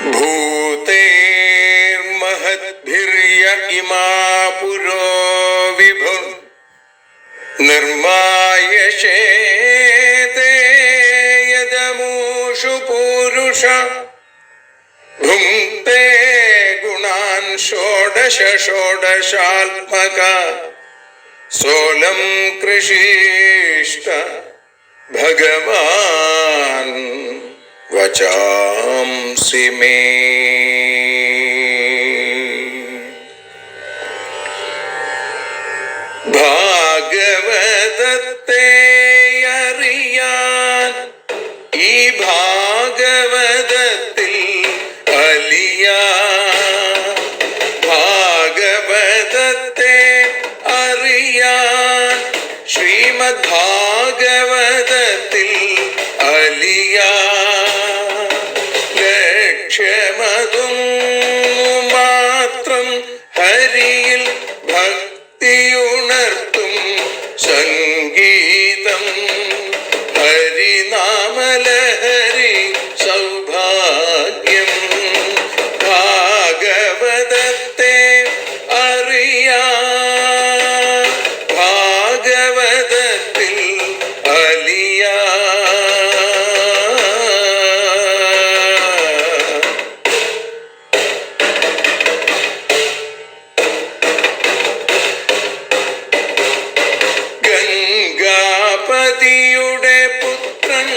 भूतेर्महद्भिर्य इमा पुरो विभुः निर्मायशेते यदमूषु पूरुष भुङ्क्ते गुणान् षोडश षोडशात्मका सोऽलं कृषीष्ट भगवान् वचांसि मे। ഭാഗവതത്തെ അറിയാൻ ഈ ഭാഗവതത്തിൽ അലിയാൻ, ഭാഗവതത്തെ അറിയാൻ ശ്രീമദ് ഭാഗവതത്തിൽ അലിയാൻ, ലക്ഷ്യമതും മാത്രം ഹരിയിൽ ഭക്തിയുണർത്തും സംഗീതം ഹരിനാമലഹരി സൗഭാഗ്യം. ഭാഗവതത്തെ അറിയാൻ ഭാഗവതത്തിൽ അലിയാൻ. ഗംഗാപതിയുടെ പുത്രൻ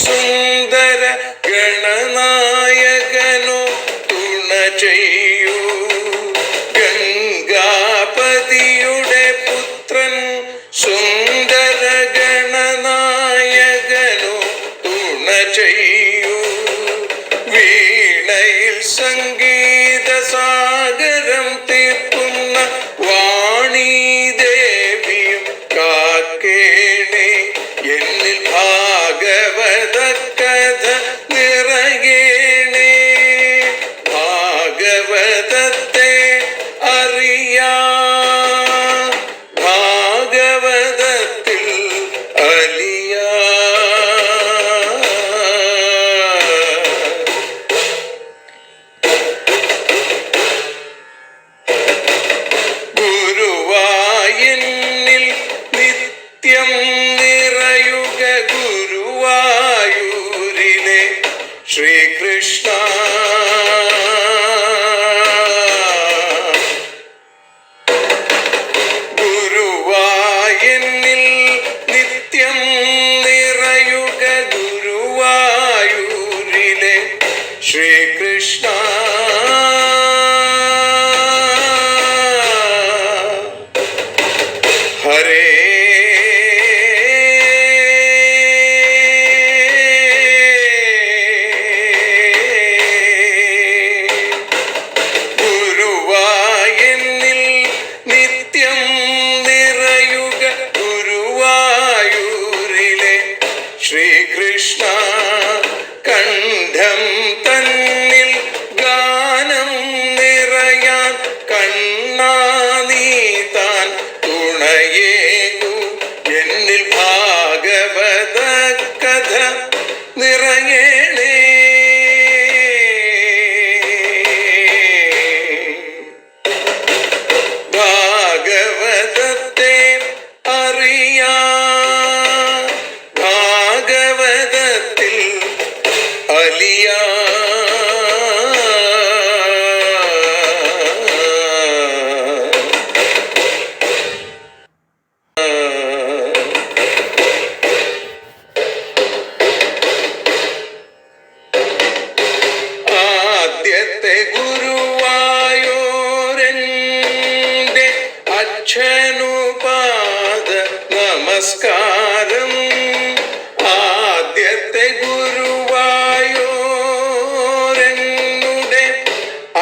സുന്ദര ഗണനായകനോ തുണ ചെയ്യൂ. ഗംഗാപതിയുടെ പുത്രൻ സുന്ദര ഗണനായകനോ തുണ ചെയ്യൂ. വീണയിൽ സംഗീത സാഗരം തീർക്കുന്ന വാണീദേവിയും കാക്കേണേ എന്നിൽ ഭാഗവത കഥ നിറയേണേ. ഭാഗവതത്തെ അറിയാൻ ഭാഗവതത്തിൽ അലിയാൻ. ഗുരുവായൂരിൽ നിത്യം നിറയുക ഗുരുവായൂരിലെ ശ്രീകൃഷ്ണ. ഗുരുവായൂരിൽ നിത്യം നിറയുക ഗുരുവായൂരിലെ ശ്രീകൃഷ്ണ. ഹരേ ഗുരുവായൂരിൽ നിത്യം നിറയുക ഗുരുവായൂരിലെ ശ്രീകൃഷ്ണ. കണ്ഠം തന്നിൽ ഗാനം നിറയാൻ കണ്ണാ നീ താൻ തുണയേകു. എന്നിൽ ഭാഗവത കഥ നിറയേണേ. ഭാഗവതത്തെ അറിയാൻ ഭാഗവതത്തിൽ അലിയാൻ. ആദ്യത്തെ ഗുരുവായൂരന്റെ അച്ഛനുപാദ നമസ്കാരം. ആദ്യത്തെ ഗുരുവായൂരനുടെ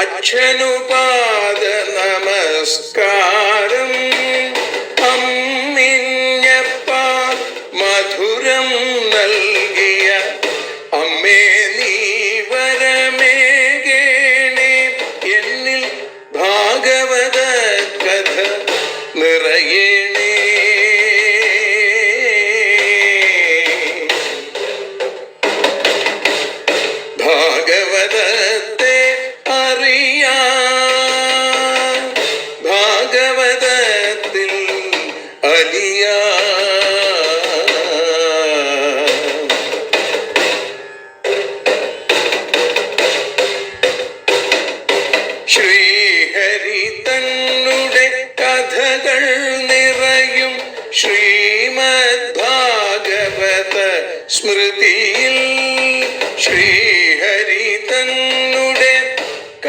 അച്ഛനുപാദ നമസ്കാരം. അമ്മിഞ്ഞപ്പാൽ മധുരം നൽകിയ അമ്മേ നീ വരമേകേണേ. എന്നിൽ ഭാഗവത കഥ നിറയേണേ. ഭാഗവതത്തെ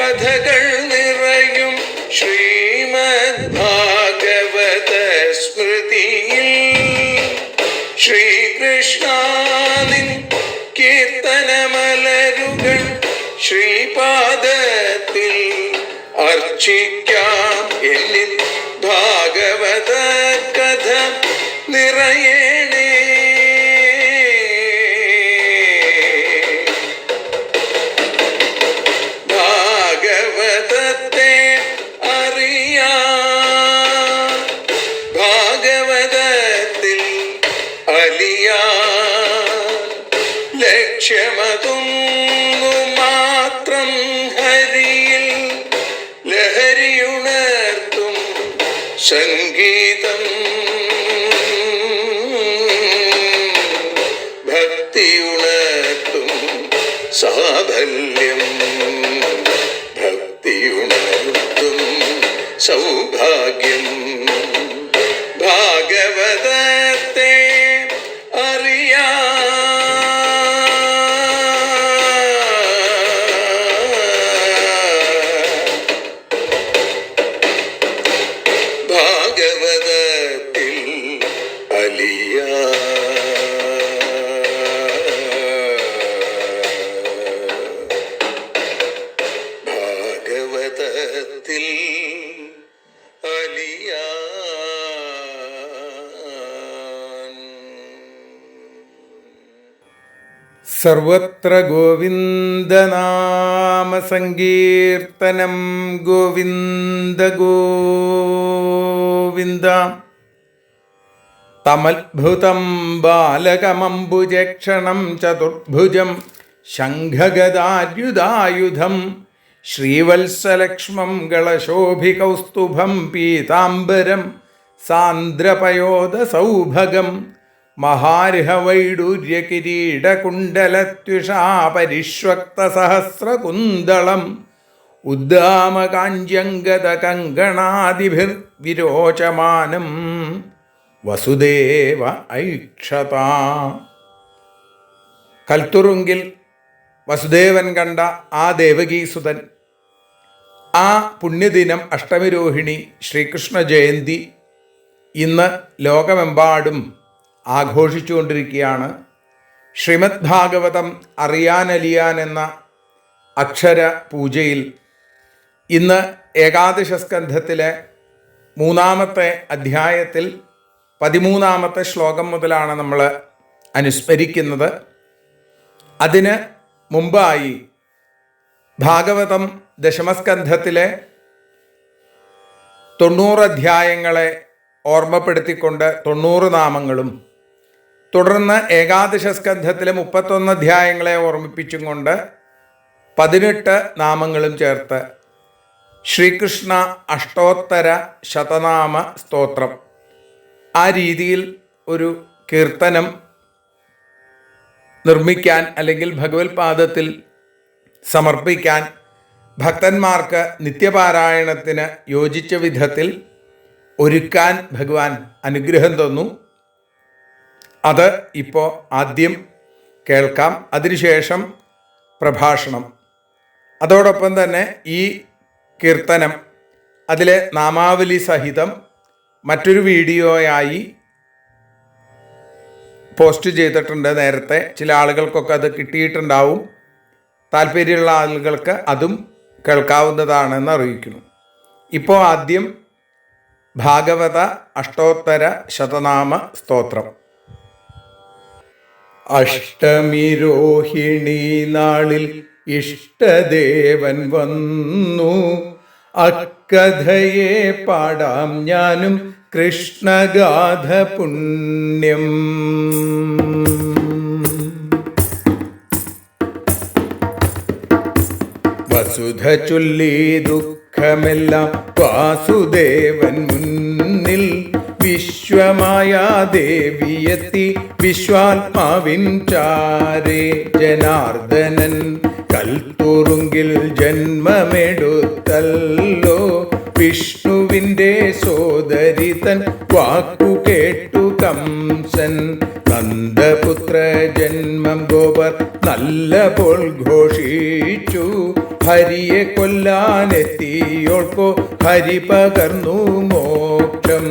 കഥകൾ നിറയും ശ്രീമദ് ഭാഗവത സ്മൃതിയിൽ ശ്രീകൃഷ്ണാനിൻ കീർത്തനമലരുകൾ ശ്രീപാദത്തിൽ അർച്ചിക്കാം. എന്നിൽ ഭാഗവത കഥ നിറയേണേ. ഭാഗവതത്തെ അറിയാൻ ഭാഗവതത്തിൽ അലിയാൻ ലക്ഷ്യമതൊന്നു മാത്രം ഹരിയിൽ ലഹരിയുണർത്തും സംഗീതം ഭക്തിയുണർത്തും സാഫല്യം ഭക്തിയുണർത്തും സൗഭാഗ്യം ഭാഗവതത്തെ അറിയാൻ ഭാഗവതത്തിൽ അലിയാൻ ഭാഗവതത്തിൽ അലിയാൻ. സർവത്ര ഗോവിന്ദനാമ സങ്കീർത്തനം. ഗോവിന്ദ ഗോവിന്ദ. തമദ്ഭുതം ബാലകമംബുജക്ഷണം ചതുർഭുജം ശംഖഗദാര്യുധായുധം ശ്രീവത്സലക്ഷ്മം ഗളശോഭികൗസ്തുഭം പീതാംബരം സാന്ദ്രപയോദസൗഭഗം മഹാർഹവൈഡൂര്യകിരീടകുണ്ടലത്യുഷാ പരിഷ്വക്തസഹസ്രകുന്തളം ഉദ്ദാമകാഞ്ച്യംഗതകങ്കണാദിഭിർവിരോചമാനം വസുദേവ ഐക്ഷത. കൽത്തുറുങ്കിൽ വസുദേവൻ കണ്ട ആ ദേവകീസുതൻ, ആ പുണ്യദിനം അഷ്ടമിരോഹിണി ശ്രീകൃഷ്ണ ജയന്തി ഇന്ന് ലോകമെമ്പാടും ആഘോഷിച്ചുകൊണ്ടിരിക്കുകയാണ്. ശ്രീമദ് ഭാഗവതം അറിയാനലിയാൻ എന്ന അക്ഷര പൂജയിൽ ഇന്ന് ഏകാദശ സ്കന്ധത്തിലെ 3-ാമത്തെ അധ്യായത്തിൽ 13-ാമത്തെ ശ്ലോകം മുതലാണ് നമ്മൾ അനുസ്മരിക്കുന്നത്. അതിന് മുമ്പായി ഭാഗവതം ദശമസ്കന്ധത്തിലെ 90 അധ്യായങ്ങളെ ഓർമ്മപ്പെടുത്തിക്കൊണ്ട് 90 നാമങ്ങളും, തുടർന്ന് ഏകാദശ സ്കന്ധത്തിലെ 31 അധ്യായങ്ങളെ ഓർമ്മിപ്പിച്ചും കൊണ്ട് 18 നാമങ്ങളും ചേർത്ത് ശ്രീകൃഷ്ണ അഷ്ടോത്തര ശതനാമ സ്തോത്രം, ആ രീതിയിൽ ഒരു കീർത്തനം നിർമ്മിക്കാൻ അല്ലെങ്കിൽ ഭഗവത് പാദത്തിൽ സമർപ്പിക്കാൻ ഭക്തന്മാർക്ക് നിത്യപാരായണത്തിന് യോജിച്ച വിധത്തിൽ ഒരുക്കാൻ ഭഗവാൻ അനുഗ്രഹം തന്നു. അത് ഇപ്പോൾ ആദ്യം കേൾക്കാം, അതിനുശേഷം പ്രഭാഷണം. അതോടൊപ്പം തന്നെ ഈ കീർത്തനം അതിലെ നാമാവലി സഹിതം മറ്റൊരു വീഡിയോയായി പോസ്റ്റ് ചെയ്തിട്ടുണ്ട് നേരത്തെ. ചില ആളുകൾക്കൊക്കെ അത് കിട്ടിയിട്ടുണ്ടാവും. താല്പര്യമുള്ള ആളുകൾക്ക് അതും കേൾക്കാവുന്നതാണെന്ന് അറിയിക്കുന്നു. ഇപ്പോൾ ആദ്യം ഭാഗവത അഷ്ടോത്തര ശതനാമ സ്തോത്രം. അഷ്ടമി രോഹിണി നാളിൽ ഇഷ്ടദേവൻ വന്നു, അക്കഥയെ പാടാം ഞാനും കൃഷ്ണഗാഥ പുണ്യം. വസുധ ചൊല്ലി ദുഃഖമെല്ലാം വാസുദേവൻ മുന്നിൽ, വിശ്വമായ ദേവിയെത്തി വിശ്വാത്മാവിൻ ചാരേ. ജനാർദ്ദനൻ കൽത്തുറുങ്കിൽ ജന്മമെടുത്തല്ലോ, വിഷ്ണുവിൻ്റെ സോദരിതൻ വാക്കു കേട്ടു കംസൻ. നന്ദപുത്ര ജന്മം ഗോപർ നല്ല പോൽ ഘോഷിച്ചു, ഹരിയെ കൊല്ലാനെത്തിയോൾക്കോ ഹരി പകർന്നു മോക്ഷം.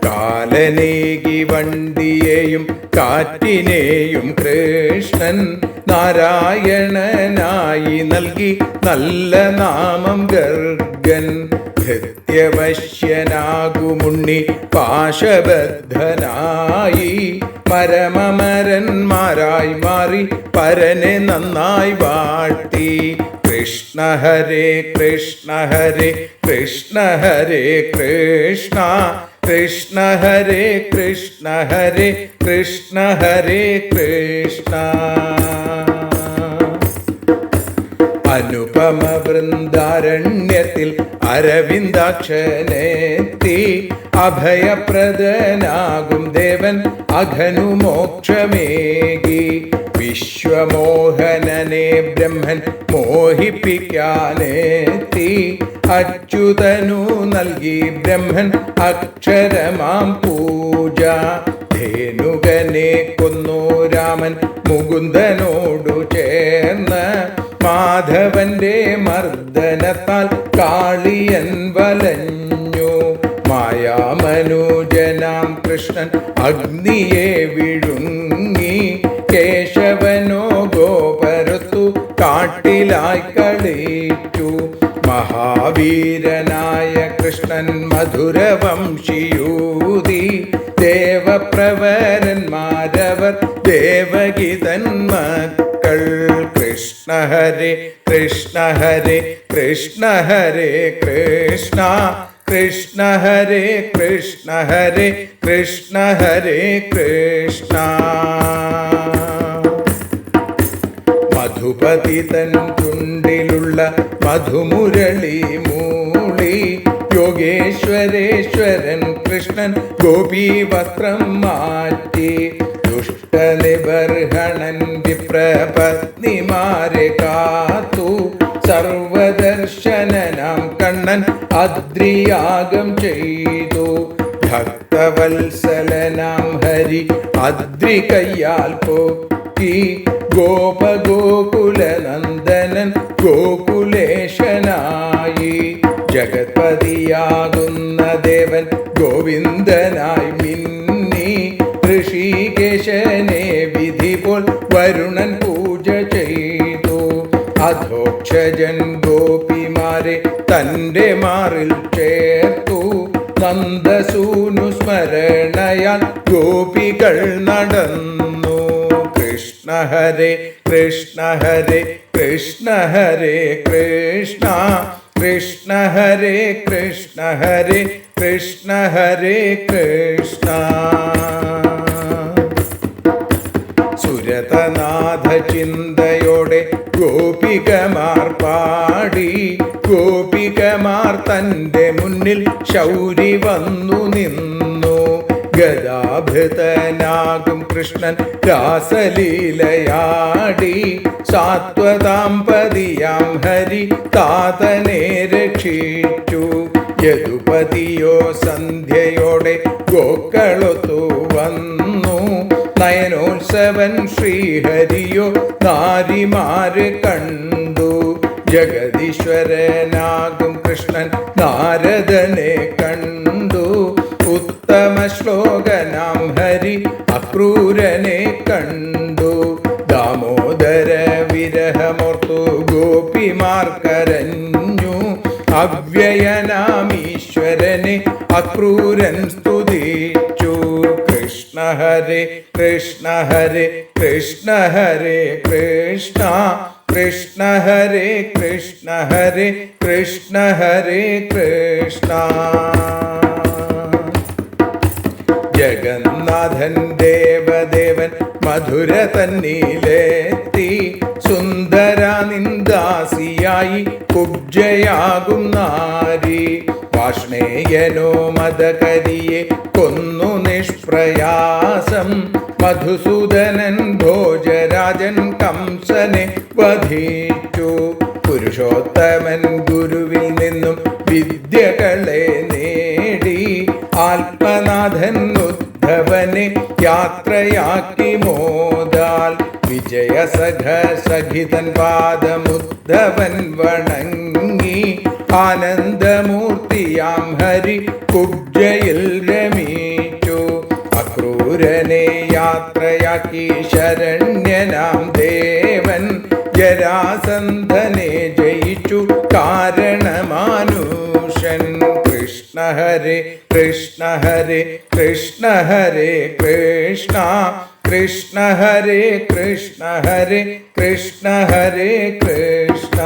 കാലനേകി വണ്ടിയെയും കാറ്റിനെയും കൃഷ്ണൻ നാരായണനായി നൽകി നല്ല നാമം ഗർഗൻ. ഭൃത്യവശ്യനാകുമുണ്ണി പാശബദ്ധനായി പരമമരന്മാരായി മാറി പരനെ നന്നായി വാട്ടി. കൃഷ്ണ ഹരേ കൃഷ്ണ ഹരേ കൃഷ്ണ ഹരേ കൃഷ്ണ കൃഷ്ണ ഹരേ കൃഷ്ണ ഹരേ കൃഷ്ണ ഹരേ കൃഷ്ണ. അനുപമ വൃന്ദാരണ്യത്തിൽ അരവിന്ദാക്ഷനെത്തി അഭയപ്രദനാകും ദേവൻ അഘനു മോക്ഷമേകി. വിശ്വമോഹനനെ ബ്രഹ്മൻ മോഹിപ്പിക്കാനെത്തി അച്യുതനു നൽകി ബ്രഹ്മൻ അക്ഷരമാം പൂജ. ധേനുകനെ കൊന്നു രാമൻ മുകുന്ദനോടു ചേർന്ന് മാധവന്റെ മർദ്ദനത്താൽ കാളിയൻ വലഞ്ഞു. മായാമനുജനാം കൃഷ്ണൻ അഗ്നിയെ വിഴുങ്ങി കേശവനോ ഗോപരത്തു കാട്ടിലായി കളിച്ചു. മഹാവീരനായ കൃഷ്ണൻ മധുരവംശിയൂതി ദേവപ്രവരന്മാരവർ ദേവഗീതൻ മക്കൾ. കൃഷ്ണ ഹരേ കൃഷ്ണ ഹരേ കൃഷ്ണ ഹരേ കൃഷ്ണ കൃഷ്ണ ഹരേ കൃഷ്ണ ഹരേ കൃഷ്ണ ഹരേ കൃഷ്ണ. മധുപതി തൻ ചുണ്ടിലുള്ള മധുമുരളി മൂളി യോഗേശ്വരേശ്വരൻ കൃഷ്ണൻ ഗോപി വസ്ത്രം മാറ്റി. ദുഷ്ടനിബർഹണൻ വിപ്രപത്നിമാരെ കാത്തു സർവദർശനനാം കണ്ണൻ അദ്രിയാഗം ചെയ്തു. ഭക്തവത്സലനാം ഹരി അദ്രി കയ്യാൽ പൊക്കി ഗോപഗോകുലനന്ദനൻ ഗോകുലേശനായി. ജഗത്പതിയാകുന്ന ദേവൻ ഗോവിന്ദനായി മിന്നി ഋഷികേശനെ വിധി പോൽ വരുണൻ പൂജ ചെയ്തു. അധോക്ഷജൻ ഗോപിമാരെ തൻ്റെ മാറിൽ ചേർത്തു. നന്ദസൂനു സ്മരണയാൽ ഗോപികൾ നടന്നു. കൃഷ്ണ ഹരേ കൃഷ്ണ ഹരേ കൃഷ്ണ ഹരേ കൃഷ്ണ കൃഷ്ണ ഹരേ കൃഷ്ണ ഹരേ കൃഷ്ണ ഹരേ കൃഷ്ണ. സുരതനാഥ ചിന്തയോടെ ഗോപികമാർ പാടി. ഗോപികമാർ തൻ്റെ മുന്നിൽ ശൗരി വന്നു നിന്നു. ഗദാഭൃതനാകും കൃഷ്ണൻ രാസലീലയാടി. സാത്വതാംപതിയാം ഹരി താതനെ രക്ഷിച്ചു. യദുപതിയോ സന്ധ്യയോടെ ഗോക്കളൊത്തു വന്നു. നയനോത്സവൻ ശ്രീഹരിയോ നാരിമാരെ കണ്ടു. ജഗദീശ്വരനാകും കൃഷ്ണൻ നാരദനെ കണ്ടു. ഉത്തമ ശ്ലോകനാം ഹരി അക്രൂരനെ കണ്ടു. ദാമോദര വിരഹമോർത്തു ഗോപിമാർ കരഞ്ഞു. അവ്യയനാമീശ്വരനെ അക്രൂരൻ സ്തുതിച്ചു. കൃഷ്ണ ഹരേ കൃഷ്ണ ഹരേ കൃഷ്ണ ഹരേ കൃഷ്ണ കൃഷ്ണ ഹരേ കൃഷ്ണ ഹരേ കൃഷ്ണ ഹരേ കൃഷ്ണ. ജഗന്നാഥൻ ദേവദേവൻ മധുര തന്നിലെത്തി. സുന്ദര നിന്ദാസിയായി കുബ്ജയാകും നാരി. വാഷ്ണേയനോ മദകരിയെ കൊന്നു നിഷ്പ്രയാസം. മധുസൂദനൻ ഭോജരാജൻ കംസനെ വധിച്ചു. പുരുഷോത്തമൻ ഗുരുവിൽ നിന്നും വിദ്യകളെ നേടി. ആത്മനാഥൻ ഉദ്ധവനെ യാത്രയാക്കി മോദാൽ വിജയസഖ സഖിതൻ പാദമുദ്ധവൻ വണങ്ങി ആനന്ദമൂർത്തിയാം ഹരി കുബ്ജയിൽ രമിച്ചു. അക്രൂരനെ യാത്രയാക്കി ശരണ്യനാം ദേവൻ ജരാസന്ധനെ ജയിച്ചു കാരണമാനുഷൻ. കൃഷ്ണ ഹരേ കൃഷ്ണ ഹരേ കൃഷ്ണ ഹരേ കൃഷ്ണ കൃഷ്ണ ഹരേ കൃഷ്ണ ഹരേ കൃഷ്ണ ഹരേ കൃഷ്ണ.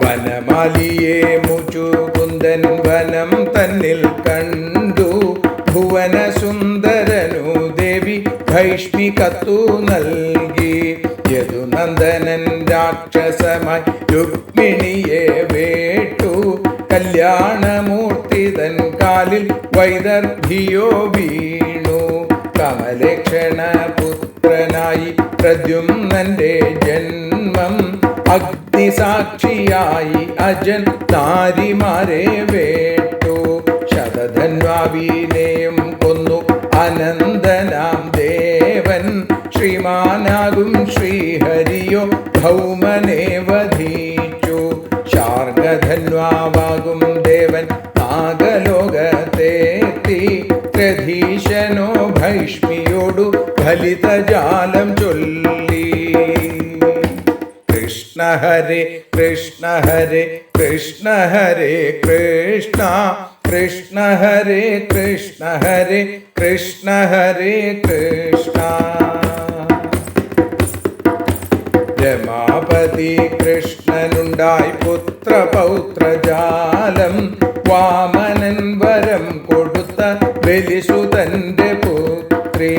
വനമാലിയെ മുചുകുന്ദൻ വനം തന്നിൽ കണ്ടു. ഭുവന സുന്ദരനു ദേവി ഭൈഷ്മികത്തു നൽകി. യദുനന്ദനൻ രാക്ഷസമായി രുക്മിണിയെ വേട്ടു. കല്യാണമൂർത്തി തൻ കാലിൽ വൈദർഭിയോ വീണു. കമലേക്ഷണ പുത്രനായി പ്രദ്യുമ്നന്റെ ജന്മം. അഗ്നിസാക്ഷിയായി അജൻ നാരിമാരെ വേട്ടു. ശതധന്വാവിനെയും കൊന്നു അനന്തനാം ദേവൻ. ശ്രീമാനാകും ശ്രീഹരിയോ ഭൗമനെ വധിച്ചു. ശാർഗധന്വാവാകും ദേവൻ നാഗലോകത്തേത്തി. പ്രധീശനോ ഭൈഷ്മിയോടു ഫലിതജാലം ചൊല്ലി. കൃഷ്ണ ഹരേ കൃഷ്ണ ഹരേ കൃഷ്ണ ഹരേ കൃഷ്ണ കൃഷ്ണ ഹരേ കൃഷ്ണ ഹരേ കൃഷ്ണ ഹരേ കൃഷ്ണ. രമാപതി കൃഷ്ണനുണ്ടായി പുത്രപൗത്രജാലം. വാമനൻ വരം കൊടുത്ത ബലിസുതന്റെ പുത്രി.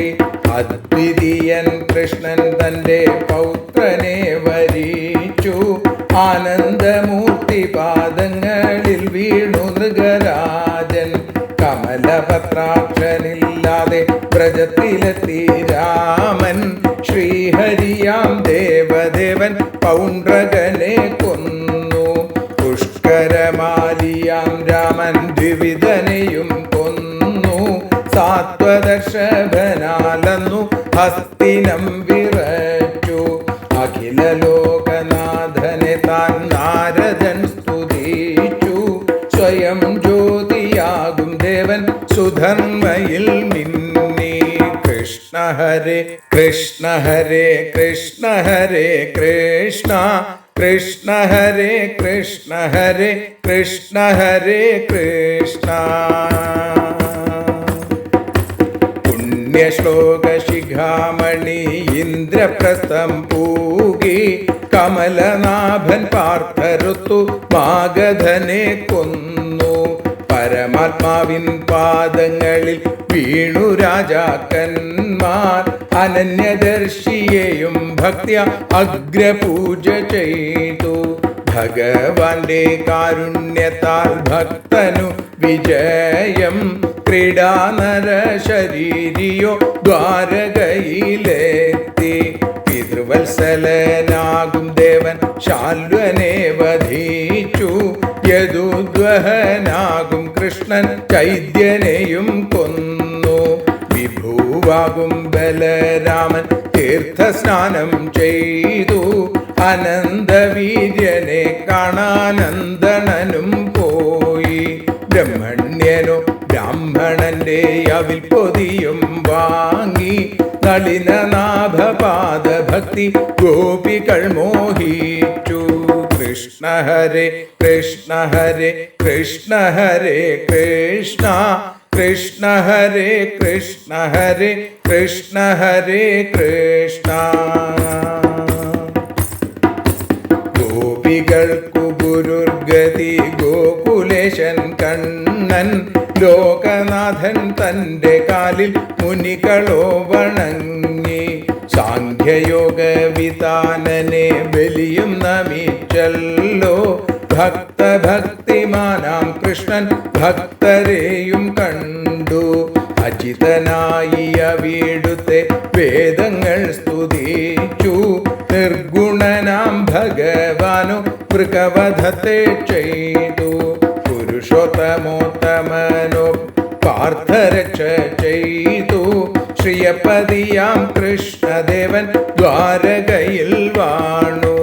അദ്വിതീയൻ കൃഷ്ണൻ തന്റെ പൗത്രനെ വരിച്ചു. ആനന്ദമൂർത്തി പാദങ്ങളിൽ വീണു നൃഗരാജൻ. കമലപത്രാക്ഷനില്ലാതെ വ്രജത്തിലെത്തി രാമൻ. ശ്രീഹരിയാം ദേവദേവൻ പൗണ്ഡ്രകനെ കൊന്നു. പുഷ്കരമാലിയാം രാമൻ ദ്വിവിധനെയും കൊന്നു. സാത്വദർശഭനാലെന്നു ഹസ്തിനം വിറച്ചു. അഖില ലോകനാഥനെ താൻ നാരദൻ സ്തുതിച്ചു. സ്വയം ജ്യോതിയാകും ദേവൻ സുധർമ്മയിൽ മിന്നി. കൃഷ്ണ ഹരേ കൃഷ്ണ ഹരേ കൃഷ്ണ ഹരേ കൃഷ്ണ കൃഷ്ണ ഹരേ കൃഷ്ണ ഹരേ കൃഷ്ണ ഹരേ കൃഷ്ണ. പുണ്യശ്ലോകശിഖാമണി ഇന്ദ്രപ്രസ്ഥം പൂകി. കമലനാഭൻ പാർത്ഥരുത്തു മാഗധനെ കൊന്നു. പരമാത്മാവിൻ പാദങ്ങളിൽ വീണു രാജാക്കന്മാർ. അനന്യദർശിയെയും ഭക്ത്യ അഗ്രപൂജ ചെയ്തു. ഭഗവാന്റെ കാരുണ്യത്താൽ ഭക്തനു വിജയം. ക്രീഡാനര ശരീരിയോ ദ്വാരകയിലെത്തി. പിതൃവത്സലനാകും ദേവൻ ശാൽവനെ വധിച്ചു. യദുദ്വഹനാകും കൃഷ്ണൻ ചൈദ്യനെയും കൊന്നു. വിഭുവാകും ബലരാമൻ തീർത്ഥസ്നാനം ചെയ്തു. അനന്തവീര്യനെ കാണാനന്ദനനും പോയി. ബ്രഹ്മണ്യനോ ബ്രാഹ്മണന്റെ അവിൽ പൊതിയും വാങ്ങി. നളിനനാഭപാദ ഭക്തി ഗോപികൾ മോഹിച്ചു. കൃഷ്ണ ഹരേ കൃഷ്ണ ഹരേ കൃഷ്ണ ഹരേ കൃഷ്ണ കൃഷ്ണ ഹരേ കൃഷ്ണ ഹരേ കൃഷ്ണ ഹരേ കൃഷ്ണ. ഗോപികൾക്കു ഗുരുർഗതി ഗോകുലേശൻ കണ്ണൻ. ലോകനാഥൻ തൻ്റെ കാലിൽ മുനികളോ വണങ്ങി. സാഖ്യയോഗ വിതാനനെ ബലിയും നമിച്ചല്ലോ. ഭക്തഭക്തിമാനാം കൃഷ്ണൻ ഭക്തരെയും കണ്ടു. അജിതനായി അവിടുത്തെ വേദങ്ങൾ സ്തുതിച്ചു. നിർഗുണനാം ഭഗവാനു മൃഗവധത്തെ ചെയ്തു. പുരുഷോത്തമോത്തമനോ പാർത്ഥരക്ഷ ചെയ്തു. പ്രിയപതിയാം കൃഷ്ണദേവൻ ദ്വാരകയിൽ വാണു.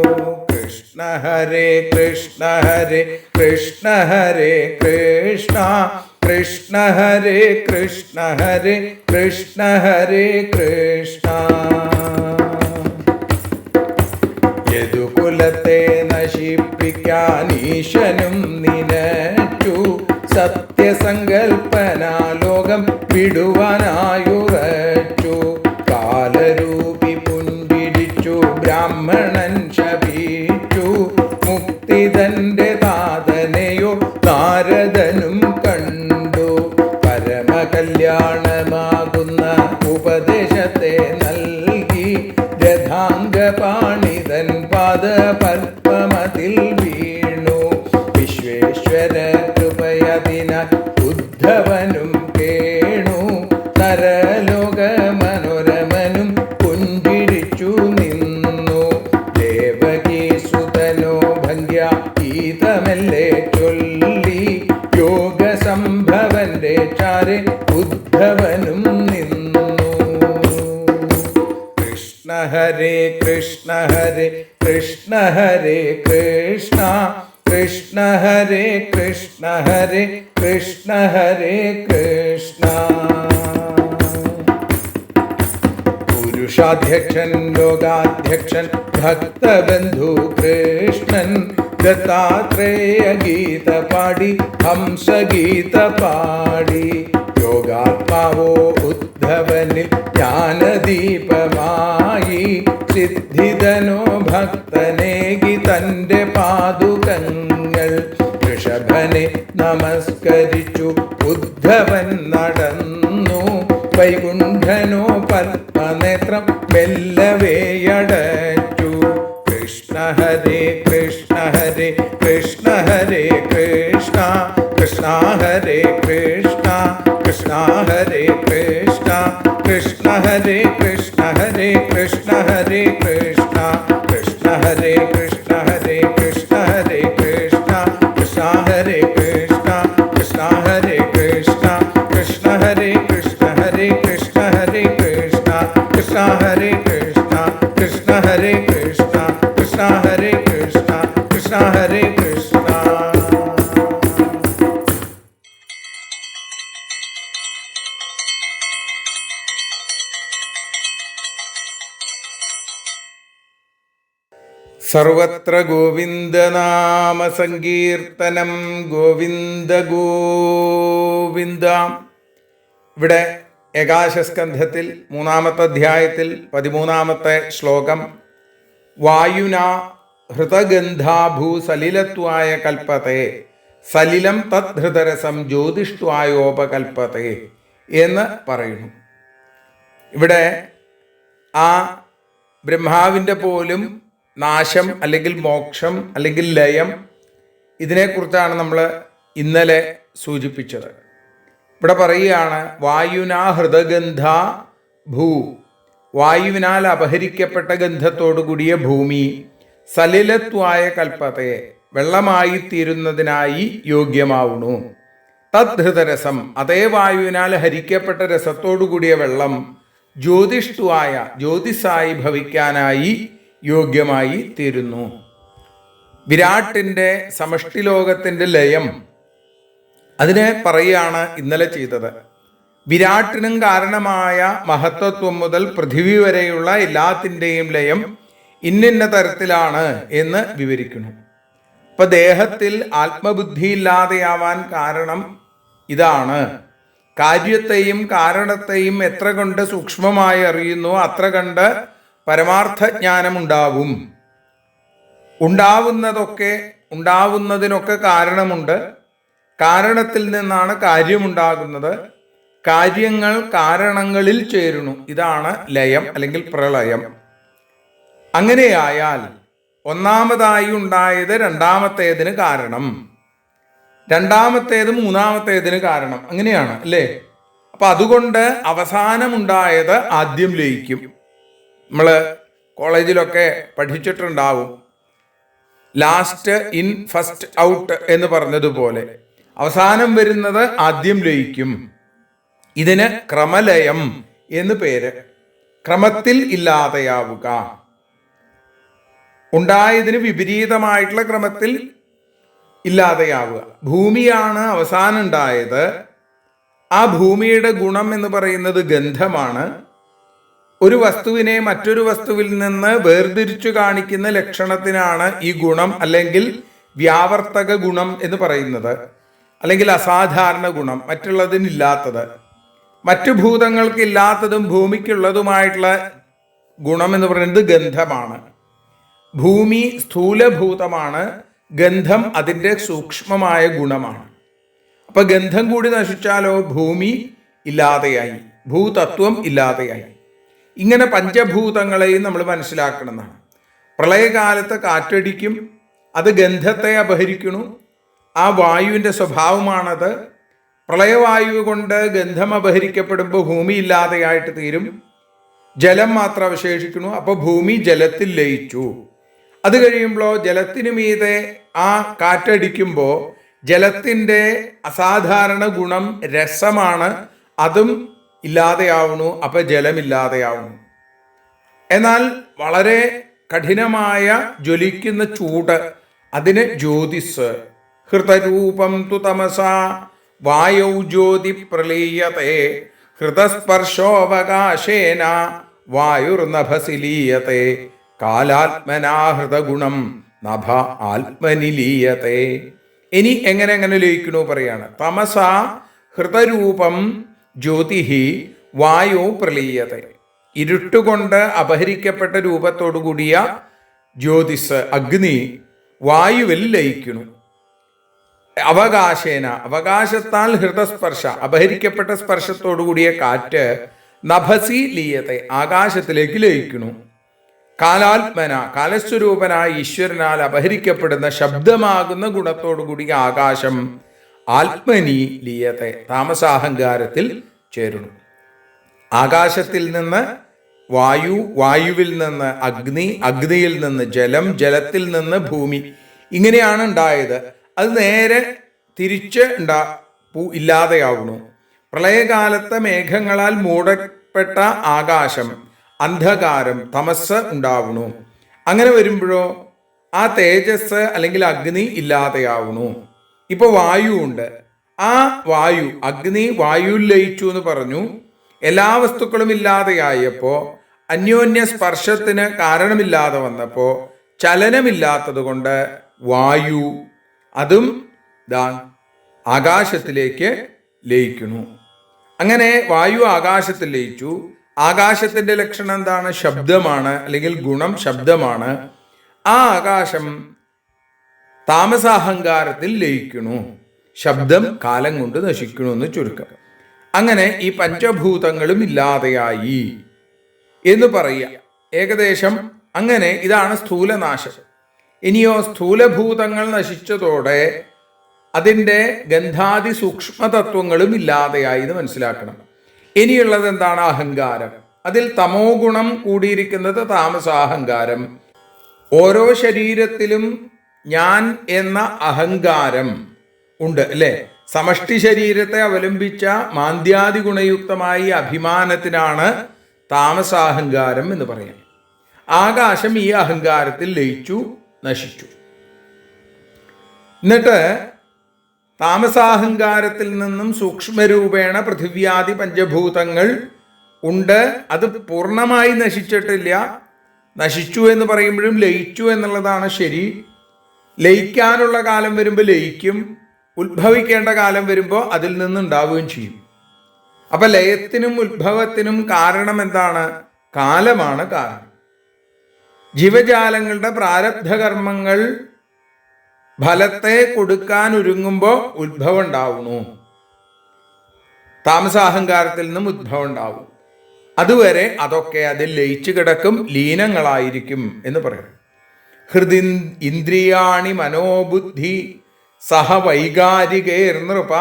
കൃഷ്ണ ഹരേ കൃഷ്ണ ഹരേ കൃഷ്ണ ഹരേ കൃഷ്ണ കൃഷ്ണ ഹരേ കൃഷ്ണ ഹരേ കൃഷ്ണ ഹരേ കൃഷ്ണ. യദുകുലത്തെ നശിപ്പിക്കാൻ ഈശനും നിനച്ചു, സത്യസങ്കൽപ്പനാലോകം വിടുവാനായുറച്ചു. കാലരൂപി പുഞ്ചിരിച്ചു ബ്രാഹ്മണൻ ശപിച്ചു, മുക്തി തന്റെ താതനെയോ നാരദനും കണ്ടു. പരമകല്യാണമാകുന്ന ഉപദേശത്തെ നൽകി രഥാംഗപാണിതൻ പാദപത്മമതിൽ വീണു. വിശ്വേശ്വര കൃപയതിനാൽ ഉദ്ധവനും കേണു. നരലോക മനോരമനും പുഞ്ചിരിച്ചു നിന്നു. ദേവകീസുതനോ ഭംഗ്യ ഗീതമെല്ലെ ചൊല്ലി, യോഗസംഭവന്റെ ചാരെ ഉദ്ധവനും നിന്നു. കൃഷ്ണ ഹരേ കൃഷ്ണ ഹരേ കൃഷ്ണ ഹരേ കൃഷ്ണ കൃഷ്ണ ഹരേ കൃഷ്ണ ഹരേ കൃഷ്ണ ഹരേ കൃഷ്ണ. പുരുഷാധ്യക്ഷൻ ലോകാധ്യക്ഷൻ ഭക്തബന്ധു കൃഷ്ണൻ, ദത്താത്രേയ ഗീത പാടി ഹംസഗീത പാടി. യോഗാത്മാവോ ഉദ്ധവനിൽ ജ്ഞാനദീപമായി, സിദ്ധിതനോ ഭക്തനേകി തന്റെ പാദുകങ്ങൾ. ഋഷഭനെ നമസ്കരിച്ചു ഉദ്ധവൻ നടന്നു, വൈകുണ്ഠനോ പത്മനേത്രം മെല്ലവേയടച്ചു. കൃഷ്ണ ഹരേ കൃഷ്ണ ഹരേ കൃഷ്ണ ഹരേ കൃഷ്ണ കൃഷ്ണ ഹരേ കൃഷ്ണ കൃഷ്ണ ഹരേ കൃഷ്ണ കൃഷ്ണ ഹരേ കൃഷ്ണ ഹരേ കൃഷ്ണ ഹരേ കൃഷ്ണ കൃഷ്ണ ഹരേ കൃഷ്ണ ഹരേ കൃഷ്ണ ഹരേ കൃഷ്ണ കൃഷ്ണ ഹരേ കൃഷ്ണ കൃഷ്ണ ഹരേ കൃഷ്ണ കൃഷ്ണ ഹരേ കൃഷ്ണ ഹരേ കൃഷ്ണ ഹരേ കൃഷ്ണ കൃഷ്ണ ഹരേ കൃഷ്ണ കൃഷ്ണ ഹരേ കൃഷ്ണ കൃഷ്ണ ഹരേ കൃഷ്ണ കൃഷ്ണ ഹരേ കൃഷ്ണ. സർവത്ര ഗോവിന്ദനാമ സങ്കീർത്തനം. ഗോവിന്ദ ഗോവിന്ദ. ഇവിടെ ഏകാദശസ്കന്ധത്തിൽ 3-ാമത്തെ അധ്യായത്തിൽ 13-ാമത്തെ ശ്ലോകം. വായുന ഹൃതഗന്ധാഭൂ സലിലത്വായ കൽപ്പത്തെ സലിലം തദ്ഹൃതരസം ജ്യോതിഷ്ട്വായോപകൽപ്പത്തെ എന്ന് പറയുന്നു. ഇവിടെ ആ ബ്രഹ്മാവിൻ്റെ പോലും നാശം അല്ലെങ്കിൽ മോക്ഷം അല്ലെങ്കിൽ ലയം, ഇതിനെക്കുറിച്ചാണ് നമ്മൾ ഇന്നലെ സൂചിപ്പിച്ചത്. ഇവിടെ പറയുകയാണ് വായുന ഹൃദഗന്ധ ഭൂ, വായുവിനാൽ അപഹരിക്കപ്പെട്ട ഗന്ധത്തോടു കൂടിയ ഭൂമി സലിലത്വായ കൽപ്പത്തെ വെള്ളമായി തീരുന്നതിനായി യോഗ്യമാവുന്നു. തദ്ഹൃതരസം, അതേ വായുവിനാൽ ഹരിക്കപ്പെട്ട രസത്തോടു കൂടിയ വെള്ളം ജ്യോതിഷ്ടുവായ ജ്യോതിസായി ഭവിക്കാനായി യോഗ്യമായി തീരുന്നു. വിരാട്ടിൻ്റെ സമഷ്ടിലോകത്തിൻ്റെ ലയം അതിനെ പറയുകയാണ് ഇന്നലെ ചെയ്തത്. വിരാട്ടിനും കാരണമായ മഹത്വത്വം മുതൽ പൃഥിവി വരെയുള്ള എല്ലാത്തിൻ്റെയും ലയം ഇന്നിന്ന തരത്തിലാണ് എന്ന് വിവരിക്കുന്നു. ഇപ്പൊ ദേഹത്തിൽ ആത്മബുദ്ധി ഇല്ലാതെയാവാൻ കാരണം ഇതാണ്. കാര്യത്തെയും കാരണത്തെയും എത്ര കണ്ട് സൂക്ഷ്മമായി അറിയുന്നു അത്ര കണ്ട് പരമാർത്ഥജ്ഞാനമുണ്ടാവും. ഉണ്ടാവുന്നതിനൊക്കെ കാരണമുണ്ട്. കാരണത്തിൽ നിന്നാണ് കാര്യമുണ്ടാകുന്നത്. കാര്യങ്ങൾ കാരണങ്ങളിൽ ചേരുന്നു. ഇതാണ് ലയം അല്ലെങ്കിൽ പ്രളയം. അങ്ങനെയായാൽ ഒന്നാമതായി ഉണ്ടായത് രണ്ടാമത്തേതിന് കാരണം, രണ്ടാമത്തേത് മൂന്നാമത്തേതിന് കാരണം. അങ്ങനെയാണ് അല്ലേ? അപ്പൊ അതുകൊണ്ട് അവസാനമുണ്ടായത് ആദ്യം ലയിക്കും. നമ്മൾ കോളേജിലൊക്കെ പഠിച്ചിട്ടുണ്ടാവും, ലാസ്റ്റ് ഇൻ ഫസ്റ്റ് ഔട്ട് എന്ന് പറഞ്ഞതുപോലെ അവസാനം വരുന്നത് ആദ്യം ലയിക്കും. ഇതിന് ക്രമലയം എന്ന് പേര്. ക്രമത്തിൽ ഇല്ലാതെയാവുക, ഉണ്ടായതിന് വിപരീതമായിട്ടുള്ള ക്രമത്തിൽ ഇല്ലാതെയാവുക. ഭൂമിയാണ് അവസാനം ഉണ്ടായത്. ആ ഭൂമിയുടെ ഗുണം എന്ന് പറയുന്നത് ഗന്ധമാണ്. ഒരു വസ്തുവിനെ മറ്റൊരു വസ്തുവിൽ നിന്ന് വേർതിരിച്ചു കാണിക്കുന്ന ലക്ഷണത്തിനാണ് ഈ ഗുണം അല്ലെങ്കിൽ വ്യാവർത്തക ഗുണം എന്ന് പറയുന്നത്, അല്ലെങ്കിൽ അസാധാരണ ഗുണം, മറ്റുള്ളതിനില്ലാത്തത്. മറ്റു ഭൂതങ്ങൾക്ക് ഇല്ലാത്തതും ഭൂമിക്കുള്ളതുമായിട്ടുള്ള ഗുണം എന്ന് പറയുന്നത് ഗന്ധമാണ്. ഭൂമി സ്ഥൂലഭൂതമാണ്, ഗന്ധം അതിൻ്റെ സൂക്ഷ്മമായ ഗുണമാണ്. അപ്പൊ ഗന്ധം കൂടി നശിച്ചാലോ ഭൂമി ഇല്ലാതെയായി, ഭൂതത്വം ഇല്ലാതെയായി. ഇങ്ങനെ പഞ്ചഭൂതങ്ങളെയും നമ്മൾ മനസ്സിലാക്കണമെന്നാണ്. പ്രളയകാലത്ത് കാറ്റടിക്കും, അത് ഗന്ധത്തെ അപഹരിക്കണു. ആ വായുവിൻ്റെ സ്വഭാവമാണത്. പ്രളയവായു കൊണ്ട് ഗന്ധം അപഹരിക്കപ്പെടുമ്പോൾ ഭൂമി ഇല്ലാതെയായിട്ട് തീരും. ജലം മാത്രം അവശേഷിക്കണു. അപ്പോൾ ഭൂമി ജലത്തിൽ ലയിച്ചു. അത് കഴിയുമ്പോൾ ജലത്തിനു മീതെ ആ കാറ്റടിക്കുമ്പോൾ ജലത്തിൻ്റെ അസാധാരണ ഗുണം രസമാണ്, അതും ഇല്ലാതെയാവുന്നു. അപ്പം ജലമില്ലാതെയാവുന്നു. എന്നാൽ വളരെ കഠിനമായ ജ്വലിക്കുന്ന ചൂട്, അതിന് ജ്യോതിസ്. ഹൃതരൂപം തു തമസ വായൗ ജ്യോതി പ്രളീയത്തെ ഹൃതസ്പർശോവകാശേന വായുർനഭസി ലീയത്തെ കാലാത്മനാഹൃതഗുണം നഭ ആത്മനിലീയത്തെ. ഇനി എങ്ങനെ ലയിക്കണു പറയാണ്. തമസ ഹൃതരൂപം ജ്യോതിഹി വായു പ്രളീയത്തെ. ഇരുട്ടുകൊണ്ട് അപഹരിക്കപ്പെട്ട രൂപത്തോടു കൂടിയ ജ്യോതിസ് അഗ്നി വായുവിൽ ലയിക്കുന്നു. അവകാശേന, അവകാശത്താൽ ഹൃദസ്പർശ, അപഹരിക്കപ്പെട്ട സ്പർശത്തോടു കൂടിയ കാറ്റ് നഭസി ലീയത്തെ, ആകാശത്തിലേക്ക് ലയിക്കുന്നു. കാലാത്മന, കാലസ്വരൂപനായ ഈശ്വരനാൽ അപഹരിക്കപ്പെടുന്ന ശബ്ദമാകുന്ന ഗുണത്തോടു കൂടിയ ആകാശം ആത്മനി ലീയത്തെ, താമസാഹങ്കാരത്തിൽ ചേരുന്നു. ആകാശത്തിൽ നിന്ന് വായു, വായുവിൽ നിന്ന് അഗ്നി, അഗ്നിയിൽ നിന്ന് ജലം, ജലത്തിൽ നിന്ന് ഭൂമി, ഇങ്ങനെയാണ് ഉണ്ടായത്. അത് നേരെ തിരിച്ച് ഇല്ലാതെയാവുന്നു. പ്രളയകാലത്ത് മേഘങ്ങളാൽ മൂടപ്പെട്ട ആകാശം, അന്ധകാരം, തമസ് ഉണ്ടാവുന്നു. അങ്ങനെ വരുമ്പോഴോ ആ തേജസ് അല്ലെങ്കിൽ അഗ്നി ഇല്ലാതെയാവുന്നു. ഇപ്പോൾ വായു ഉണ്ട്. ആ വായു, അഗ്നി വായുവിൽ ലയിച്ചു എന്ന് പറഞ്ഞു. എല്ലാ വസ്തുക്കളും ഇല്ലാതെയായപ്പോൾ, അന്യോന്യ സ്പർശത്തിന് കാരണമില്ലാതെ വന്നപ്പോൾ, ചലനമില്ലാത്തത് കൊണ്ട് വായു അതും ആകാശത്തിലേക്ക് ലയിക്കുന്നു. അങ്ങനെ വായു ആകാശത്തിൽ ലയിച്ചു. ആകാശത്തിന്റെ ലക്ഷണം എന്താണ്? ശബ്ദമാണ്, അല്ലെങ്കിൽ ഗുണം ശബ്ദമാണ്. ആ ആകാശം താമസാഹങ്കാരത്തിൽ ലയിക്കുന്നു. ശബ്ദം കാലം കൊണ്ട് നശിക്കണു എന്ന് ചുരുക്കം. അങ്ങനെ ഈ പഞ്ചഭൂതങ്ങളും ഇല്ലാതെയായി എന്ന് പറയുക ഏകദേശം. അങ്ങനെ ഇതാണ് സ്ഥൂലനാശം. ഇനിയോ സ്ഥൂലഭൂതങ്ങൾ നശിച്ചതോടെ അതിൻ്റെ ഗന്ധാദി സൂക്ഷ്മതത്വങ്ങളും ഇല്ലാതെയായി എന്ന് മനസ്സിലാക്കണം. ഇനിയുള്ളത് എന്താണ്? അഹങ്കാരം. അതിൽ തമോ ഗുണം കൂടിയിരിക്കുന്നത് താമസാഹങ്കാരം. ഓരോ ശരീരത്തിലും ഞാൻ എന്ന അഹങ്കാരം ഉണ്ട്, അല്ലേ? സമഷ്ടി ശരീരത്തെ അവലംബിച്ച മാന്ദ്യാദി ഗുണയുക്തമായ അഭിമാനത്തിനാണ് താമസാഹങ്കാരം എന്ന് പറയാം. ആകാശം ഈ അഹങ്കാരത്തിൽ ലയിച്ചു, നശിച്ചു. എന്നിട്ട് താമസാഹങ്കാരത്തിൽ നിന്നും സൂക്ഷ്മരൂപേണ പൃഥിവ്യാദി പഞ്ചഭൂതങ്ങൾ ഉണ്ട്. അത് പൂർണ്ണമായി നശിച്ചിട്ടില്ല. നശിച്ചു എന്ന് പറയുമ്പോഴും ലയിച്ചു എന്നുള്ളതാണ് ശരി. ലയിക്കാനുള്ള കാലം വരുമ്പോൾ ലയിക്കും, ഉത്ഭവിക്കേണ്ട കാലം വരുമ്പോൾ അതിൽ നിന്നുണ്ടാവുകയും ചെയ്യും. അപ്പൊ ലയത്തിനും ഉത്ഭവത്തിനും കാരണം എന്താണ്? കാലമാണ് കാരണം. ജീവജാലങ്ങളുടെ പ്രാരബ്ധകർമ്മങ്ങൾ ഫലത്തെ കൊടുക്കാൻ ഒരുങ്ങുമ്പോൾ ഉത്ഭവം ഉണ്ടാവുന്നു. താമസാഹങ്കാരത്തിൽ നിന്നും ഉദ്ഭവം ഉണ്ടാവും. അതുവരെ അതൊക്കെ അതിൽ ലയിച്ചു കിടക്കും, ലീനങ്ങളായിരിക്കും എന്ന് പറയും. ഹൃദി ഇന്ദ്രിയാണി മനോബുദ്ധി സഹ വൈകാരികേർനൃപ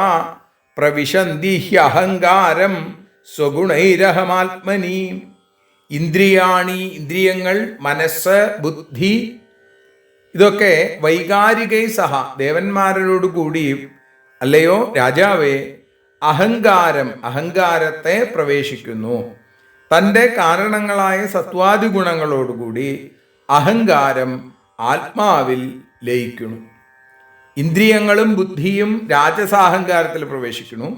പ്രവിശന്തി ഹ്യഹങ്കാരം സ്വഗുണൈരഹമാത്മനി. ഇന്ദ്രിയാണി, ഇന്ദ്രിയങ്ങൾ, മനസ്സ്, ബുദ്ധി, ഇതൊക്കെ വൈകാരികൈ സഹ, ദേവന്മാരോട് കൂടി, അല്ലയോ രാജാവേ, അഹങ്കാരം, അഹങ്കാരത്തെ പ്രവേശിക്കുന്നു. തൻ്റെ കാരണങ്ങളായ സത്വാദി ഗുണങ്ങളോടുകൂടി അഹങ്കാരം ആത്മാവിൽ ലയിക്കുന്നു. ഇന്ദ്രിയങ്ങളും ബുദ്ധിയും രാജസാഹങ്കാരത്തിൽ പ്രവേശിക്കുന്നു.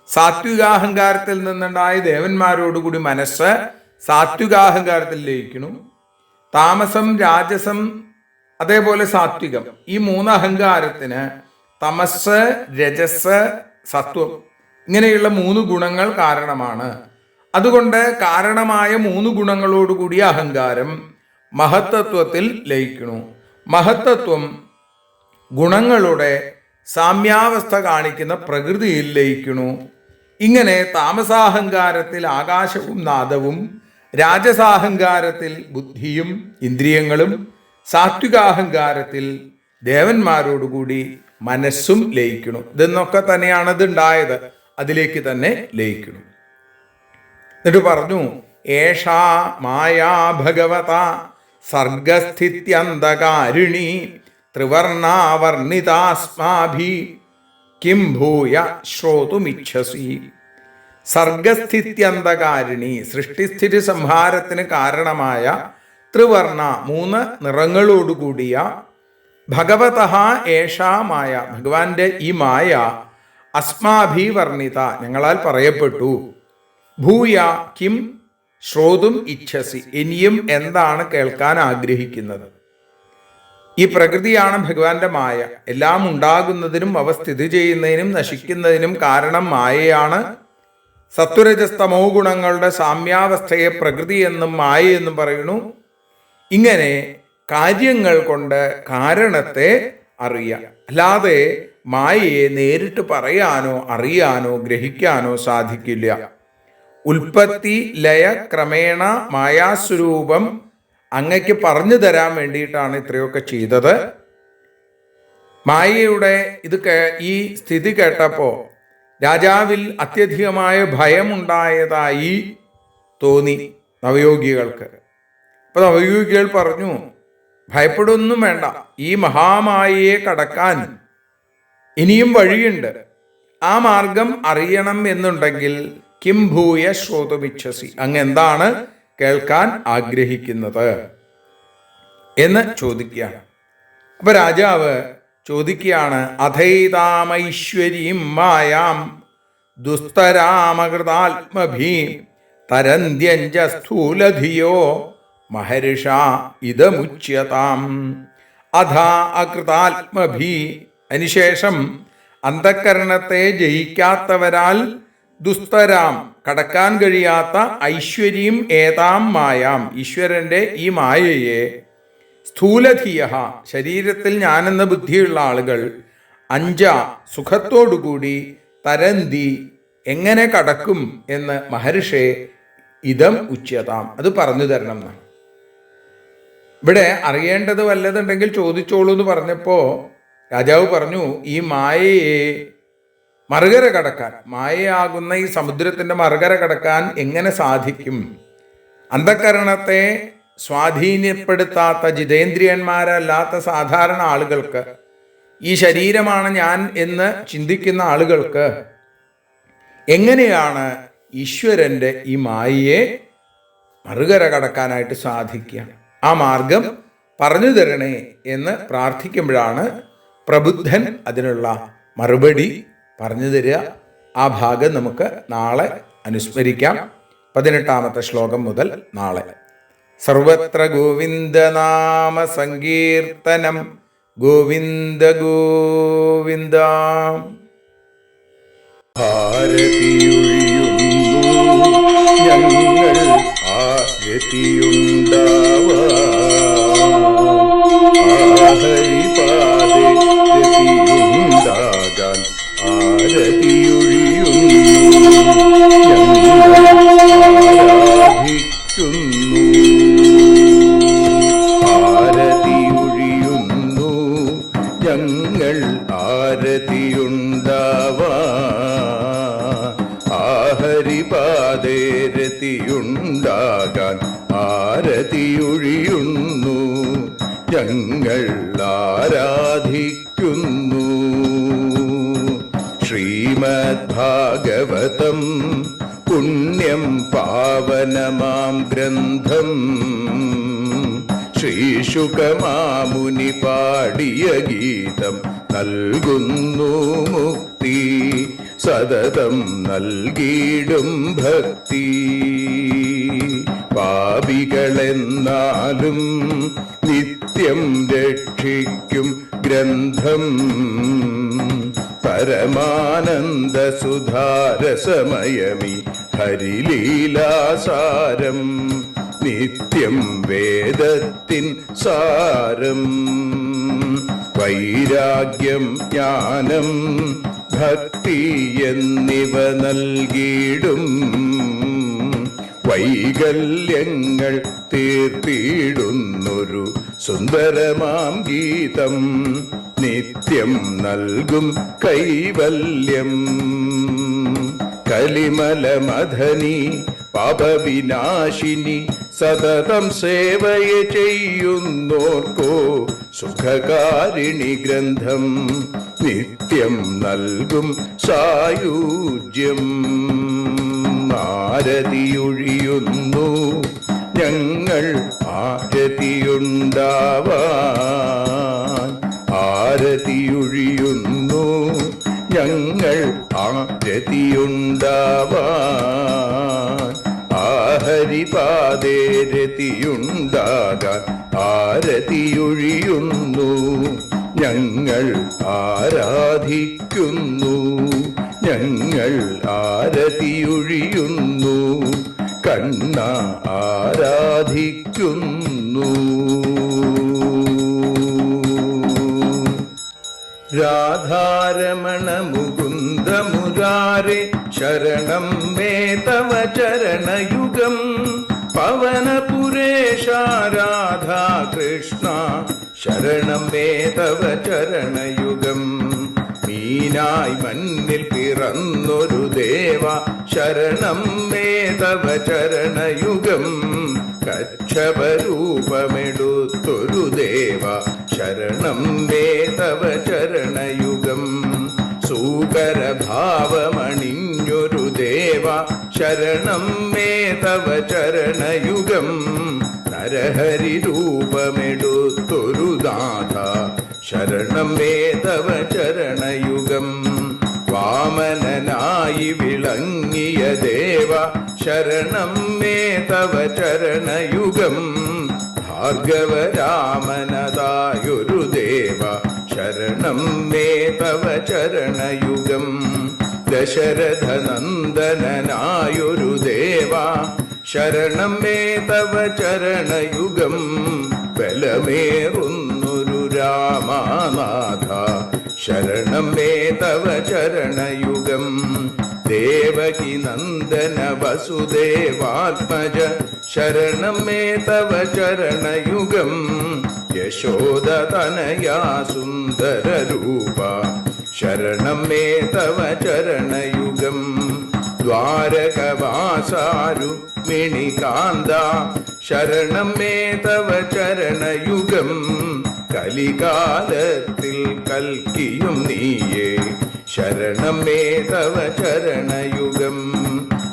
സാത്വികാഹങ്കാരത്തിൽ നിന്നുണ്ടായ ദേവന്മാരോടുകൂടി മനസ്സ് സാത്വികാഹങ്കാരത്തിൽ ലയിക്കുന്നു. താമസം, രാജസം, അതേപോലെ സാത്വികം, ഈ 3 അഹങ്കാരത്തിന് തമസ്, രജസ്, സത്വം ഇങ്ങനെയുള്ള 3 ഗുണങ്ങൾ കാരണമാണ്. അതുകൊണ്ട് കാരണമായ 3 ഗുണങ്ങളോടുകൂടിയ അഹങ്കാരം മഹത്തത്വത്തിൽ ലയിക്കുന്നു. മഹത്തത്വം ഗുണങ്ങളുടെ സാമ്യാവസ്ഥ കാണിക്കുന്ന പ്രകൃതിയിൽ ലയിക്കുന്നു. ഇങ്ങനെ താമസാഹങ്കാരത്തിൽ ആകാശവും നാദവും, രാജസാഹങ്കാരത്തിൽ ബുദ്ധിയും ഇന്ദ്രിയങ്ങളും, സാത്വികാഹങ്കാരത്തിൽ ദേവന്മാരോടുകൂടി മനസ്സും ലയിക്കുന്നു. ഇതെന്നൊക്കെ തന്നെയാണ് ഇത് ഉണ്ടായത്, അതിലേക്ക് തന്നെ ലയിക്കുന്നു. എന്നിട്ട് പറഞ്ഞു, ഏഷാ മായാ ഭഗവത സർഗസ്ഥിത്യന്തകാരിണി ത്രിവർണാവർണിതാസ്മാഭി കിം ഭൂയ ശ്രോതുമിച്ഛസി. സർഗസ്ഥിത്യന്തകാരിണി, സൃഷ്ടിസ്ഥിതി സംഹാരത്തിന് കാരണമായ ത്രിവർണ, 3 നിറങ്ങളോടുകൂടിയ ഭഗവതഃ ഏഷാ മായ, ഭഗവാന്റെ ഈ മായ അസ്മാഭി വർണ്ണിത, ഞങ്ങളാൽ പറയപ്പെട്ടു. ഭൂയ കിം ശ്രോതും ഇച്ഛസി, ഇനിയും എന്താണ് കേൾക്കാൻ ആഗ്രഹിക്കുന്നത്? ഈ പ്രകൃതിയാണ് ഭഗവാന്റെ മായ. എല്ലാം ഉണ്ടാകുന്നതിനും അവ സ്ഥിതി ചെയ്യുന്നതിനും നശിക്കുന്നതിനും കാരണം മായയാണ്. സത്വരജസ്തമോ ഗുണങ്ങളുടെ സാമ്യാവസ്ഥയെ പ്രകൃതി എന്നും മായ എന്നും പറയുന്നു. ഇങ്ങനെ കാര്യങ്ങൾ കൊണ്ട് കാരണത്തെ അറിയാം. അല്ലാതെ മായയെ നേരിട്ട് പറയാനോ അറിയാനോ ഗ്രഹിക്കാനോ സാധിക്കില്ല. ഉൽപ്പത്തി ലയ ക്രമേണ മായാസ്വരൂപം അങ്ങയ്ക്ക് പറഞ്ഞു തരാൻ വേണ്ടിയിട്ടാണ് ഇത്രയൊക്കെ ചെയ്തത്. മായയുടെ ഈ സ്ഥിതി കേട്ടപ്പോൾ രാജാവിൽ അത്യധികമായ ഭയമുണ്ടായതായി തോന്നി നവയോഗികൾക്ക്. അപ്പൊ നവയോഗികൾ പറഞ്ഞു, ഭയപ്പെടുകയൊന്നും വേണ്ട, ഈ മഹാമായയെ കടക്കാൻ ഇനിയും വഴിയുണ്ട്. ആ മാർഗം അറിയണം എന്നുണ്ടെങ്കിൽ കിം ഭൂയ ശ്രോതുമിച്ഛസി, അങ്ങ് എന്താണ് കേൾക്കാൻ ആഗ്രഹിക്കുന്നത് എന്ന് ചോദിക്കുകയാണ്. അപ്പൊ രാജാവ് ചോദിക്കുകയാണ്, അഥൈതാമൈശ്വരീം മായാം ദുസ്തരാമകൃതാത്മഭീ തരന്ത്യഞ്ച സ്ഥൂലധിയോ മഹർഷ ഇദമുച്യതാം. അഥാ അകൃതാത്മഭീ, അതിനുശേഷം അന്ധക്കരണത്തെ ജയിക്കാത്തവരാൽ ദുസ്തരാം, കടക്കാൻ കഴിയാത്ത, ഐശ്വര്യം ഏതാം മായാം, ഈശ്വരന്റെ ഈ മായയെ, സ്ഥൂലധിയ, ശരീരത്തിൽ ഞാനെന്ന ബുദ്ധിയുള്ള ആളുകൾ, 5 സുഖത്തോടുകൂടി, തരന്തി, എങ്ങനെ കടക്കും എന്ന് മഹർഷേ ഇതം ഉച്യതാം, അത് പറഞ്ഞു തരണം എന്നാണ്. ഇവിടെ അറിയേണ്ടത് വല്ലതുണ്ടെങ്കിൽ ചോദിച്ചോളൂ എന്ന് പറഞ്ഞപ്പോ രാജാവ് പറഞ്ഞു, ഈ മായയെ മറുകര കടക്കാൻ, മായയാകുന്ന ഈ സമുദ്രത്തിന്റെ മറുകര കടക്കാൻ എങ്ങനെ സാധിക്കും? അന്ധകരണത്തെ സ്വാധീനപ്പെടുത്താത്ത ജിതേന്ദ്രിയന്മാരല്ലാത്ത സാധാരണ ആളുകൾക്ക്, ഈ ശരീരമാണ് ഞാൻ എന്ന് ചിന്തിക്കുന്ന ആളുകൾക്ക് എങ്ങനെയാണ് ഈശ്വരന്റെ ഈ മായയെ മറുകര കടക്കാനായിട്ട് സാധിക്കുക? ആ മാർഗം പറഞ്ഞു തരണേ എന്ന് പ്രാർത്ഥിക്കുമ്പോഴാണ് പ്രബുദ്ധൻ അതിനുള്ള മറുപടി പറഞ്ഞു തരിക. ആ ഭാഗം നമുക്ക് നാളെ അനുസ്മരിക്കാം. 18ാമത്തെ ശ്ലോകം മുതൽ നാളെ. സർവത്ര ഗോവിന്ദനാമ സങ്കീർത്തനം, ഗോവിന്ദ ഗോവിന്ദ. ഭാരതിയൊഴിയുന്നു ഞങ്ങൾ ആരതിയുണ്ടാവാ, രതിയുണ്ടാകാൻ ആരതിയൊഴിയുന്നു ഞങ്ങൾ ആരതിയുണ്ടാവാ, ആഹരിപാദേ രതിയുണ്ടാകാൻ ആരതിയൊഴിയുന്നു ഞങ്ങൾ ആരാധിക്കുന്നു. ശ്രീമദ്ഭാഗവതം പുണ്യം പാവനമാം ഗ്രന്ഥം ശ്രീശുകമാമുനി പാടിയ ഗീതം നൽകുന്നു മുക്തി സതതം നൽകിയിടും ഭക്തി. പാപികളെന്നാലും നിത്യം രക്ഷിക്കും ഗ്രന്ഥം പരമാനന്ദ സുധാരസമയമി ഹരിലീലാസാരം നിത്യം വേദത്തിൻ സാരം. വൈരാഗ്യം ജ്ഞാനം ഭക്തി എന്നിവ നൽകിയിടും വൈകല്യങ്ങൾ തീർത്തിടുന്നൊരു സുന്ദരമാം ഗീതം നിത്യം നൽകും കൈവല്യം. കലിമലമഥനി പാപവിനാശിനി സതതം സേവയെ ചെയ്യുന്നോർക്കോ സുഖകാരിണി ഗ്രന്ഥം നിത്യം നൽകും സായുജ്യം. ആരതിയൊഴിയുന്നു ഞങ്ങൾ ആരതിയുണ്ടാവാൻ, ആരതിയൊഴിയുന്നു ഞങ്ങൾ ആരതിയുണ്ടാവാൻ. ആഹരിപാദേ രതിയുണ്ടാകാൻ ആരതിയൊഴിയുന്നു ഞങ്ങൾ ആരാധിക്കുന്നു, ഞങ്ങൾ ആരതിയൊഴിയുന്നു കണ്ണ ആരാധിക്കുന്നു. രാധാരമണ മുകുന്ദ മുരാരേ ശരണം മേ തവ ചരണയുഗം. പവനപുരേശ രാധാ കൃഷ്ണ ശരണം മേ തവ ചരണയുഗം. മീനായി മണ്ണിൽ പിറന്നൊരു ദേവ ശരണം മേ തവ ചരണയുഗം. കച്ഛപരൂപമെടുത്തൊരു ദേവ ശരണം മേ തവ ചരണയുഗം. സൂകരഭാവമണിഞ്ഞൊരു ദേവ ശരണം മേ തവ ചരണയുഗം. നരഹരി രൂപമെടുത്തൊരു നാഥ ശരണം മേ തവ ചരണയുഗം. വാമനനായി വിളങ്ങിയ ദേവ ശരണം മേ തവ ചരണയുഗം. ഭാർഗവരാമനതായൊരു ദേവ ശരണം മേ തവ ചരണയുഗം. ദശരഥനന്ദനായൊരു ദേവ ശരണം മേ തവ ചരണയുഗം. ബലമേറുന്നൊരു രാമനാഥ ശരണം മേ തവ ചരണയുഗം. ദേവകി നന്ദന വസുദേവാത്മജ ശരണം മേ തവ ചരണയുഗം. യശോദതനയാ സുന്ദര രൂപ ശരണം മേ തവ ചരണയുഗം. ദ്വാരകവാസാരുക്മിണികാന്ത ശരണം മേ തവ ചരണയുഗം. കലികാലത്തിൽ കൽക്കിയും നീയേ ശരണം മേ തവ ചരണയുഗം.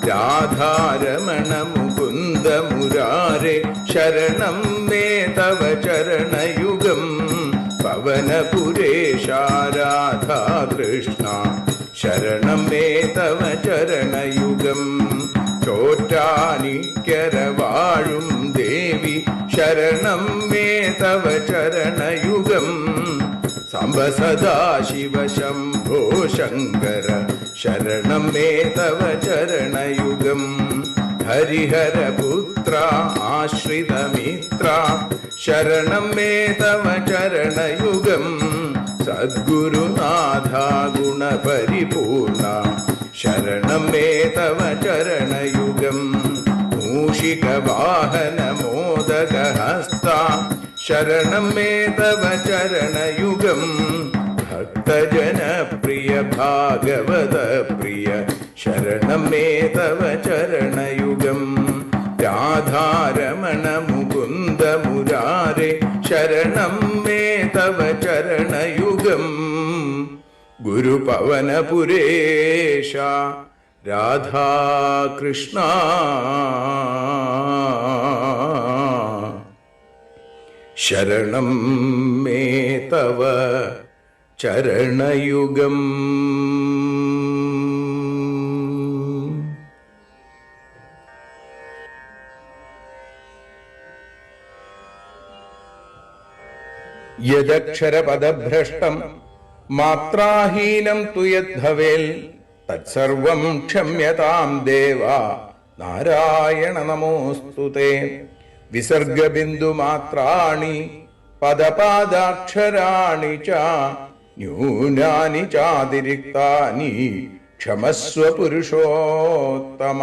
രാധാരമണ മുകുന്ദ മുരാരേ ശരണം മേ തവ ചരണയുഗം. പവനപുരേശ രാധാ കൃഷ്ണ ശരണം മേ തവ ചരണയുഗം. ചോറ്റാനിക്കര വാഴും ദേവി ശരണം മേ തവ ചരണയുഗം. സാംബ സദാശിവ ശംഭോ ശങ്കര ശരണം മേ തവ ചരണയുഗം. ഹരിഹരപുത്ര ആശ്രിതമിത്ര ശരണം മേ തവ ചരണയുഗം. സദ്ഗുരുനാഥ ഗുണപരിപൂർണ ശരണം മേ തവ ചരണയുഗം. മൂഷിക വാഹന മോദകഹസ്ത ശരണം മേ തവ ചരണയുഗം. ഭക്തജനപ്രിയ ഭാഗവത പ്രിയ ശരണം മേ തവ ചരണയുഗം. രാധാരമണ മുകുന്ദ മുരാരേ ശരണം മേ തവ ചരണയുഗം. ഗുരുപവനപുരേശ രാധാകൃഷ്ണ ശരണം മേ തവ ചരണയുഗം. യദക്ഷരപദഭ്രഷ്ടം മാത്രാഹീനം തു യദ്ഭവേൽ തത്സർവം ക്ഷമ്യതാം ദേവ നാരായണ നമോസ്തുതേ. വിസർഗബിന്ദുമാത്രാണി പദപാദാക്ഷരാണി ച ന്യൂനാനി ചാതിരിക്താനി ക്ഷമസ്വ പുരുഷോത്തമ.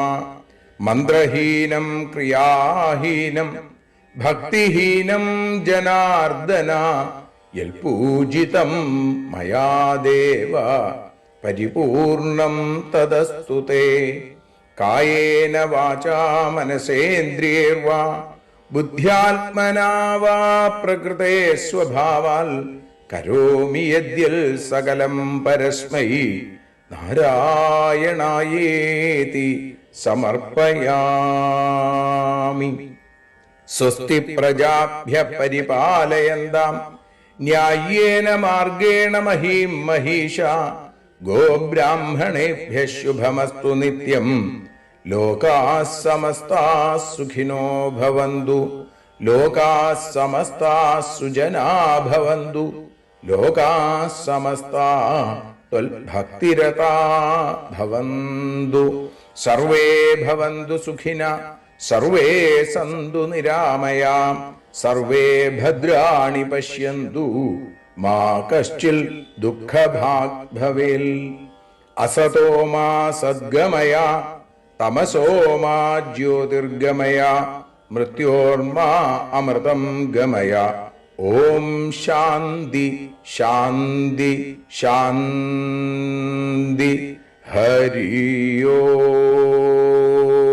മന്ത്രഹീനം ക്രിയാഹീനം ഭക്തിഹീനം ജനാർദ്ദന യൽപൂജിതം മയാ ദേവ പരിപൂർണം തദസ്തു തേ. കായേന വാചാ മനസേന്ദ്രിയേർവാ ബുദ്ധ്യാത്മനാ വാ പ്രകൃതേ സ്വഭാവാൽ കരോമി യദ്യൽ സകലം പരസ്മൈ നാരായണായേതി സമർപ്പയാമി. സ്വസ്തി പ്രജാഭ്യ പരിപാലയന്താം ന്യായേന മാർഗേണ മഹീം മഹീഷാ. ഗോബ്രാഹ്മണേഭ്യ ശുഭമസ്തു നിത്യം. ലോകാഃ സമസ്താഃ സുഖിനോ ഭവന്തു. ലോകാഃ സമസ്താഃ സുജനാഃ ഭവന്തു. ലോകാഃ സമസ്താഃ ത്വൽഭക്തിരതാഃ ഭവന്തു. സർവേ ഭവന്തു സുഖിനഃ സർവേ സന്തു നിരാമയാം. സർവേ ഭദ്രാണി പശ്യന്തു മാ കശ്ചിൽ ദുഃഖഭാഗ് ഭവേൽ. അസതോ മാ സദ്ഗമയ തമസോ മാ ജ്യോതിർഗമയ മൃത്യോർമാ അമൃതം ഗമയ. ഓം ശാന്തി ശാന്തി ശാന്തി. ഹരി ഓം.